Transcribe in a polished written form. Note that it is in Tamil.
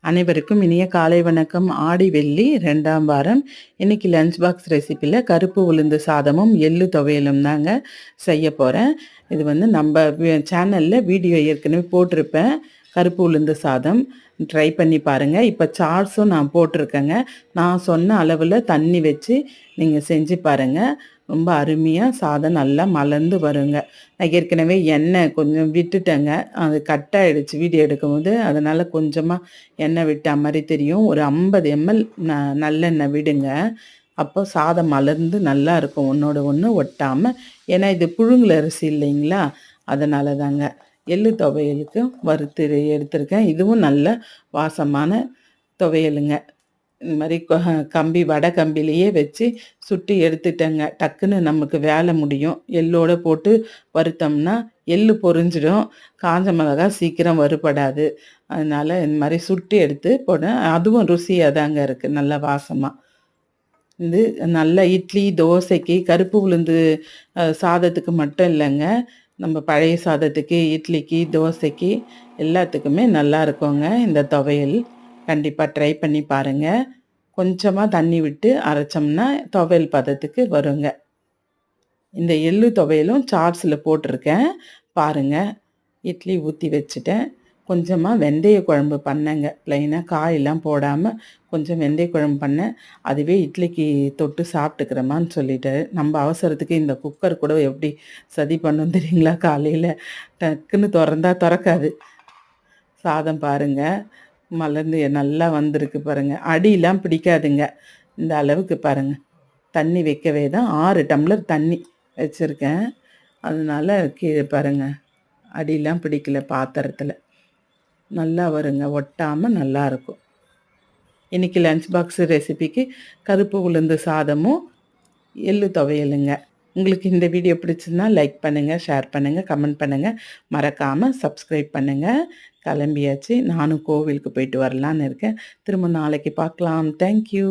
அனைவருக்கும் இனிய காலை வணக்கம். ஆடி வெள்ளி 2ஆம் வாரம். இன்னைக்கு லஞ்ச் பாக்ஸ் ரெசிப்பியில் கருப்பு உளுந்து சாதமும் எள்ளு துவையலும் தாங்க செய்ய போகிறேன். இது வந்து நம்ம சேனலில் வீடியோ ஏற்கனவே போட்டிருப்பேன். கருப்பு உளுந்து சாதம் ட்ரை பண்ணி பாருங்கள். இப்போ சார்ட்ஸும் நான் போட்டிருக்கேங்க. நான் சொன்ன அளவில் தண்ணி வச்சு நீங்கள் செஞ்சு பாருங்கள். ரொம்ப அருமையாக சாதம் நல்லா மலர்ந்து வருங்க. நான் ஏற்கனவே எண்ணெய் கொஞ்சம் விட்டுட்டேங்க. அது கட் ஆகிடுச்சு வீடியோ எடுக்கும்போது. அதனால் கொஞ்சமாக எண்ணெய் விட்ட மாதிரி தெரியும். ஒரு 50 ml நல்லெண்ணெய் விடுங்க. அப்போ சாதம் மலர்ந்து நல்லா இருக்கும், ஒன்றோட ஒன்று ஒட்டாமல். ஏன்னா இது புழுங்கல் அரிசி இல்லைங்களா, அதனால தாங்க. எள்ளு துவையலுக்கு வறுத்து எடுத்திருக்கேன். இதுவும் நல்ல வாசமான துவையலுங்க. இந்த மாதிரி கம்பி வடை கம்பிலேயே வச்சு சுட்டி எடுத்துட்டேங்க. டக்குன்னு நமக்கு வேலை முடியும். எள்ளோடு போட்டு வறுத்தோம்னா எள்ளு பொரிஞ்சிடும், காஞ்ச மிளகா சீக்கிரம் வறுபடாது. அதனால் இந்த மாதிரி சுட்டி எடுத்து போனேன். அதுவும் ருசியாக தாங்க இருக்குது, நல்ல வாசமாக. இது நல்ல இட்லி தோசைக்கு கருப்பு உளுந்து சாதத்துக்கு மட்டும் இல்லைங்க, நம்ம பழைய சாதத்துக்கு இட்லிக்கு தோசைக்கு எல்லாத்துக்குமே நல்லா இருக்குங்க இந்த துவையல். கண்டிப்பாக ட்ரை பண்ணி பாருங்கள். கொஞ்சமாக தண்ணி விட்டு அரைச்சோம்னா துவையல் பதத்துக்கு வருங்க. இந்த எள்ளு துவையலும் சார்ட்ஸில் போட்டிருக்கேன் பாருங்கள். இட்லி ஊற்றி வச்சுட்டேன். கொஞ்சமாக வெந்தய குழம்பு பண்ணேங்க. ப்ளைனாக காயெல்லாம் போடாமல் கொஞ்சம் வெந்தய குழம்பு பண்ணேன். அதுவே இட்லிக்கு தொட்டு சாப்பிட்டுக்கிறோமான்னு சொல்லிட்டு, நம்ம அவசரத்துக்கு இந்த குக்கர் கூட எப்படி சதி பண்ணும் தெரியுங்களா, காலையில் டக்குன்னு திறக்காது. சாதம் பாருங்கள் மலர்ந்து நல்லா வந்திருக்கு பாருங்கள். அடியெலாம் பிடிக்காதுங்க. இந்த அளவுக்கு பாருங்கள். தண்ணி வைக்கவே தான் 6 டம்ளர் தண்ணி வச்சுருக்கேன். அதனால் கீழே பாருங்கள், அடியெலாம் பிடிக்கல பாத்திரத்தில். நல்லா வருங்க, ஒட்டாமல் நல்லாயிருக்கும். இன்றைக்கி லஞ்ச் பாக்ஸு ரெசிபிக்கு கருப்பு உளுந்து சாதமும் எள்ளு துவையலுங்க. உங்களுக்கு இந்த வீடியோ பிடிச்சிருந்தா லைக் பண்ணுங்கள், ஷேர் பண்ணுங்கள், கமெண்ட் பண்ணுங்கள். மறக்காமல் சப்ஸ்கிரைப் பண்ணுங்கள். கிளம்பியாச்சு, நானும் கோவிலுக்கு போயிட்டு வரலான்னு இருக்கேன். திரும்ப நாளைக்கு பார்க்கலாம். தேங்க்யூ.